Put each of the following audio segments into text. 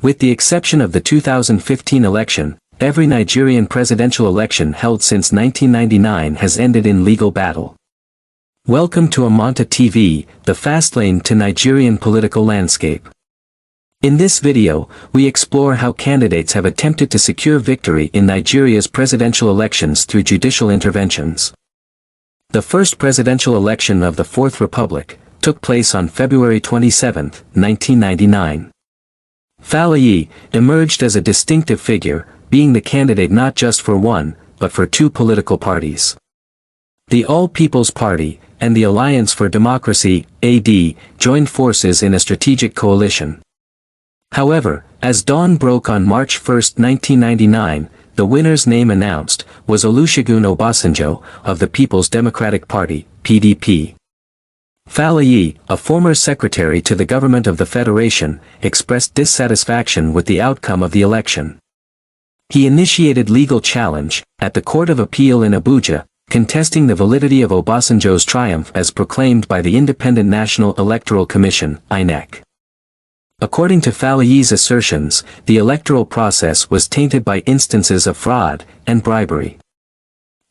With the exception of the 2015 election, every Nigerian presidential election held since 1999 has ended in legal battle. Welcome to Amanta TV, the fast lane to Nigerian political landscape. In this video, we explore how candidates have attempted to secure victory in Nigeria's presidential elections through judicial interventions. The first presidential election of the Fourth Republic took place on February 27, 1999. Falaye emerged as a distinctive figure, being the candidate not just for one, but for two political parties. The All People's Party and the Alliance for Democracy, AD, joined forces in a strategic coalition. However, as dawn broke on March 1, 1999, the winner's name announced was Olusegun Obasanjo of the People's Democratic Party, PDP. Falaye, a former secretary to the government of the Federation, expressed dissatisfaction with the outcome of the election. He initiated legal challenge at the Court of Appeal in Abuja, contesting the validity of Obasanjo's triumph as proclaimed by the Independent National Electoral Commission, INEC. According to Falaye's assertions, the electoral process was tainted by instances of fraud and bribery.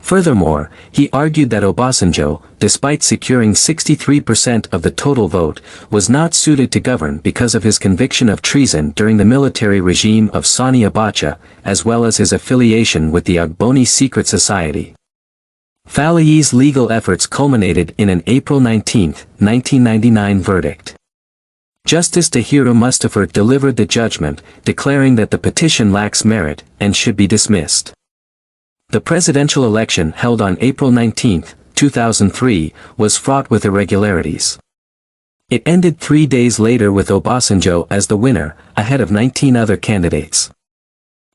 Furthermore, he argued that Obasanjo, despite securing 63% of the total vote, was not suited to govern because of his conviction of treason during the military regime of Sani Abacha, as well as his affiliation with the Ogboni secret society. Falaye's legal efforts culminated in an April 19, 1999 verdict. Justice Dahiru Mustapha delivered the judgment, declaring that the petition lacks merit and should be dismissed. The presidential election held on April 19, 2003, was fraught with irregularities. It ended 3 days later with Obasanjo as the winner, ahead of 19 other candidates.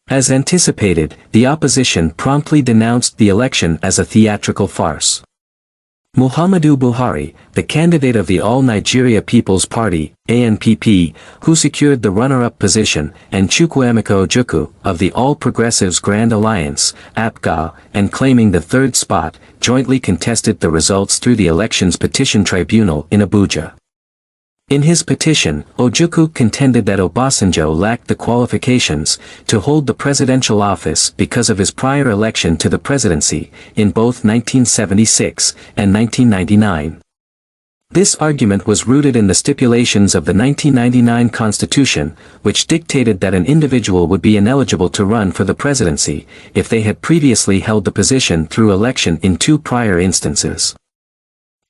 As anticipated, the opposition promptly denounced the election as a theatrical farce. Muhammadu Buhari, the candidate of the All Nigeria People's Party, ANPP, who secured the runner-up position, and Chukwuemeka Ojukwu, of the All Progressives Grand Alliance, APGA, and claiming the third spot, jointly contested the results through the Elections Petition Tribunal in Abuja. In his petition, Ojukwu contended that Obasanjo lacked the qualifications to hold the presidential office because of his prior election to the presidency in both 1976 and 1999. This argument was rooted in the stipulations of the 1999 Constitution, which dictated that an individual would be ineligible to run for the presidency if they had previously held the position through election in two prior instances.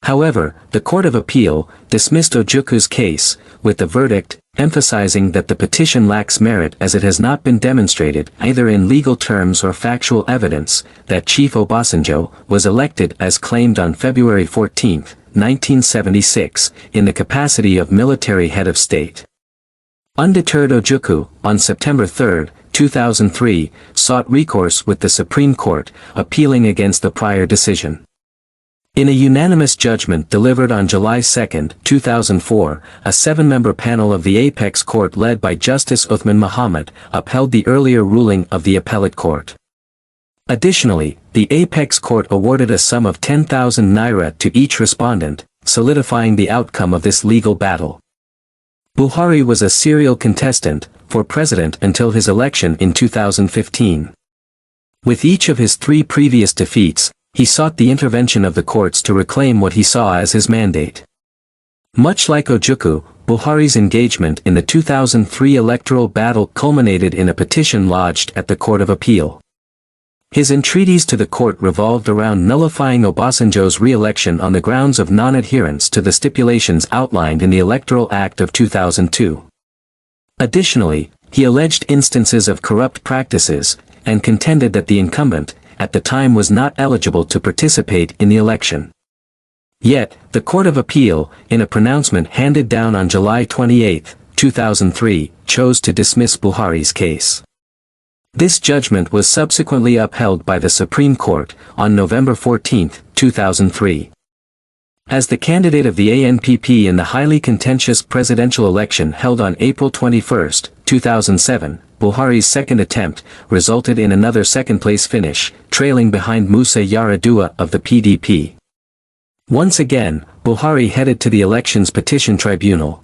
However, the Court of Appeal dismissed Ojukwu's case, with the verdict emphasizing that the petition lacks merit as it has not been demonstrated either in legal terms or factual evidence that Chief Obasanjo was elected as claimed on February 14, 1976, in the capacity of military head of state. Undeterred, Ojukwu, on September 3, 2003, sought recourse with the Supreme Court, appealing against the prior decision. In a unanimous judgment delivered on July 2, 2004, a seven-member panel of the Apex Court led by Justice Uthman Muhammad upheld the earlier ruling of the Appellate Court. Additionally, the Apex Court awarded a sum of 10,000 naira to each respondent, solidifying the outcome of this legal battle. Buhari was a serial contestant for president until his election in 2015. With each of his three previous defeats, he sought the intervention of the courts to reclaim what he saw as his mandate. Much like Ojukwu, Buhari's engagement in the 2003 electoral battle culminated in a petition lodged at the Court of Appeal. His entreaties to the court revolved around nullifying Obasanjo's re-election on the grounds of non-adherence to the stipulations outlined in the Electoral Act of 2002. Additionally, he alleged instances of corrupt practices, and contended that the incumbent, at the time, was not eligible to participate in the election. Yet, the Court of Appeal, in a pronouncement handed down on July 28, 2003, chose to dismiss Buhari's case. This judgment was subsequently upheld by the Supreme Court on November 14, 2003. As the candidate of the ANPP in the highly contentious presidential election held on April 21, 2007, Buhari's second attempt resulted in another second-place finish, trailing behind Musa Yar'Adua of the PDP. Once again, Buhari headed to the Elections Petition Tribunal.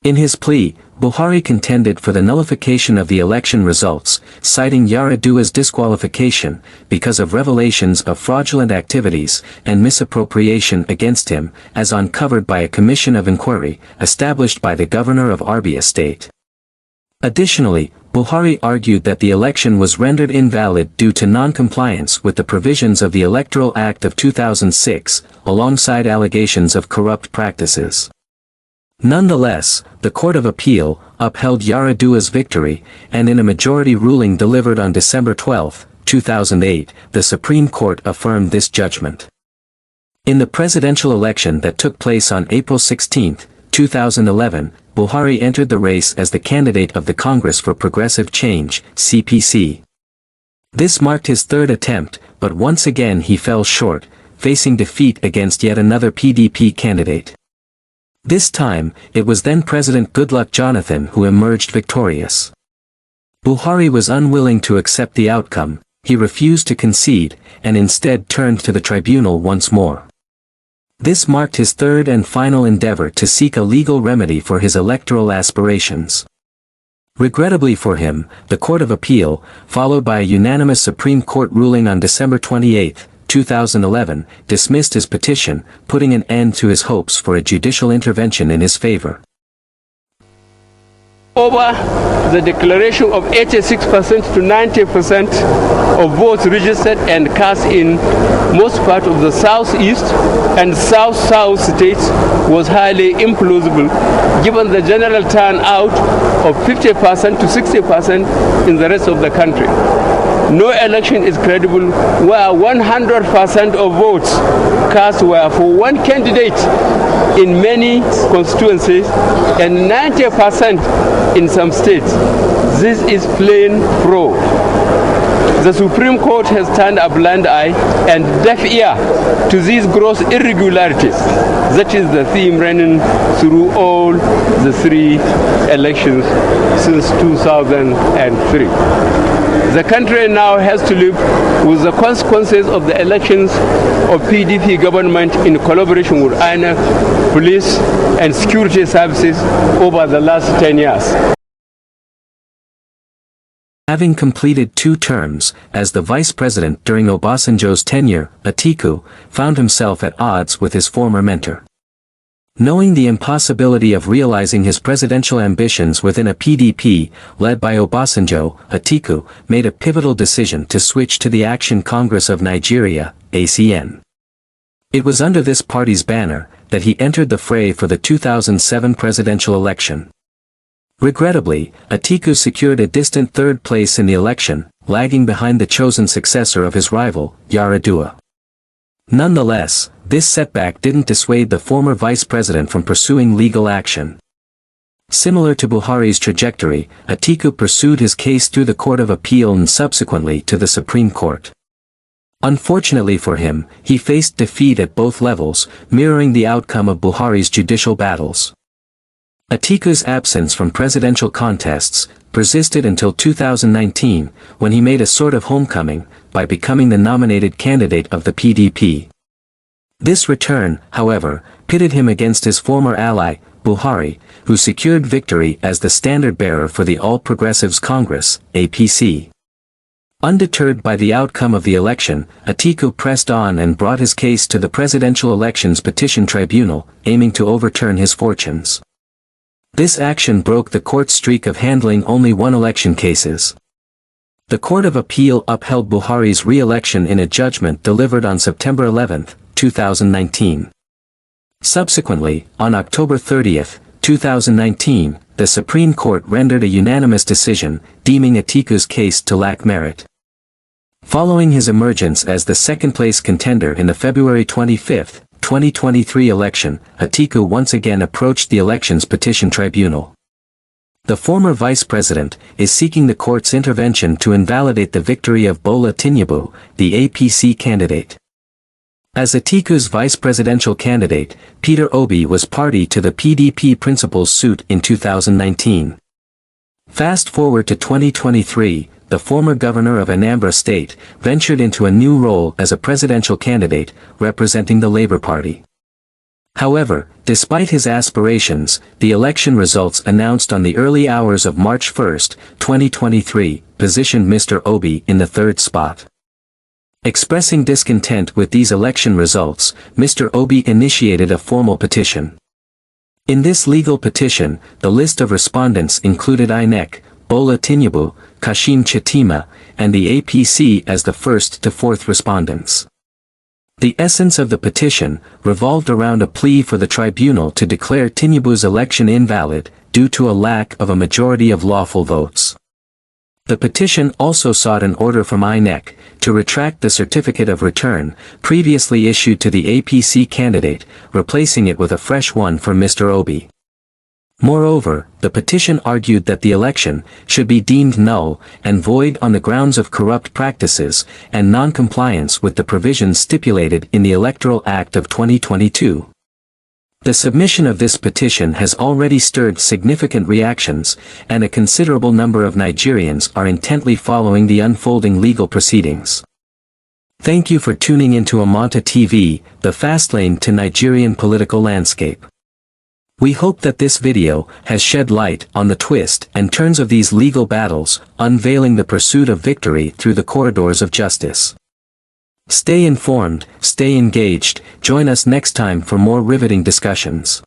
In his plea, Buhari contended for the nullification of the election results, citing Yar'Adua's disqualification because of revelations of fraudulent activities and misappropriation against him, as uncovered by a commission of inquiry established by the governor of Abia State. Additionally, Buhari argued that the election was rendered invalid due to non-compliance with the provisions of the Electoral Act of 2006, alongside allegations of corrupt practices. Nonetheless, the Court of Appeal upheld Yar'Adua's victory, and in a majority ruling delivered on December 12, 2008, the Supreme Court affirmed this judgment. In the presidential election that took place on April 16, 2011, Buhari entered the race as the candidate of the Congress for Progressive Change, CPC. This marked his third attempt, but once again he fell short, facing defeat against yet another PDP candidate. This time, it was then President Goodluck Jonathan who emerged victorious. Buhari was unwilling to accept the outcome, he refused to concede, and instead turned to the tribunal once more. This marked his third and final endeavor to seek a legal remedy for his electoral aspirations. Regrettably for him, the Court of Appeal, followed by a unanimous Supreme Court ruling on December 28, 2011, dismissed his petition, putting an end to his hopes for a judicial intervention in his favor. Over the declaration of 86% to 90% of votes registered and cast in most part of the southeast and south-south states was highly implausible, given the general turnout of 50% to 60% in the rest of the country. No election is credible where 100% of votes cast were for one candidate in many constituencies and 90% in some states. This is plain fraud. The Supreme Court has turned a blind eye and deaf ear to these gross irregularities. That is the theme running through all the three elections since 2003. The country now has to live with the consequences of the elections of PDP government in collaboration with INEC, police and security services over the last 10 years. Having completed 2 terms as the vice president during Obasanjo's tenure, Atiku found himself at odds with his former mentor. Knowing the impossibility of realizing his presidential ambitions within a PDP led by Obasanjo, Atiku made a pivotal decision to switch to the Action Congress of Nigeria, ACN. It was under this party's banner that he entered the fray for the 2007 presidential election. Regrettably, Atiku secured a distant third place in the election, lagging behind the chosen successor of his rival, Yar'Adua. Nonetheless, this setback didn't dissuade the former vice president from pursuing legal action. Similar to Buhari's trajectory, Atiku pursued his case through the Court of Appeal and subsequently to the Supreme Court. Unfortunately for him, he faced defeat at both levels, mirroring the outcome of Buhari's judicial battles. Atiku's absence from presidential contests persisted until 2019, when he made a sort of homecoming by becoming the nominated candidate of the PDP. This return, however, pitted him against his former ally, Buhari, who secured victory as the standard-bearer for the All Progressives Congress, APC. Undeterred by the outcome of the election, Atiku pressed on and brought his case to the Presidential Elections Petition Tribunal, aiming to overturn his fortunes. This action broke the court's streak of handling only one election cases. The Court of Appeal upheld Buhari's re-election in a judgment delivered on September 11, 2019. Subsequently, on October 30, 2019, the Supreme Court rendered a unanimous decision, deeming Atiku's case to lack merit. Following his emergence as the second-place contender in the February 25, 2023 election, Atiku once again approached the Elections Petition Tribunal. The former vice president is seeking the court's intervention to invalidate the victory of Bola Tinubu, the APC candidate. As Atiku's vice presidential candidate, Peter Obi was party to the PDP principals suit in 2019. Fast forward to 2023, the former governor of Anambra State ventured into a new role as a presidential candidate, representing the Labour Party. However, despite his aspirations, the election results announced on the early hours of March 1, 2023, positioned Mr. Obi in the third spot. Expressing discontent with these election results, Mr. Obi initiated a formal petition. In this legal petition, the list of respondents included INEC, Bola Tinubu, Kashim Shettima, and the APC as the first to fourth respondents. The essence of the petition revolved around a plea for the tribunal to declare Tinubu's election invalid due to a lack of a majority of lawful votes. The petition also sought an order from INEC to retract the certificate of return previously issued to the APC candidate, replacing it with a fresh one for Mr. Obi. Moreover, the petition argued that the election should be deemed null and void on the grounds of corrupt practices and non-compliance with the provisions stipulated in the Electoral Act of 2022. The submission of this petition has already stirred significant reactions, and a considerable number of Nigerians are intently following the unfolding legal proceedings. Thank you for tuning into Amanta TV, the fast lane to Nigerian political landscape. We hope that this video has shed light on the twists and turns of these legal battles, unveiling the pursuit of victory through the corridors of justice. Stay informed, stay engaged, join us next time for more riveting discussions.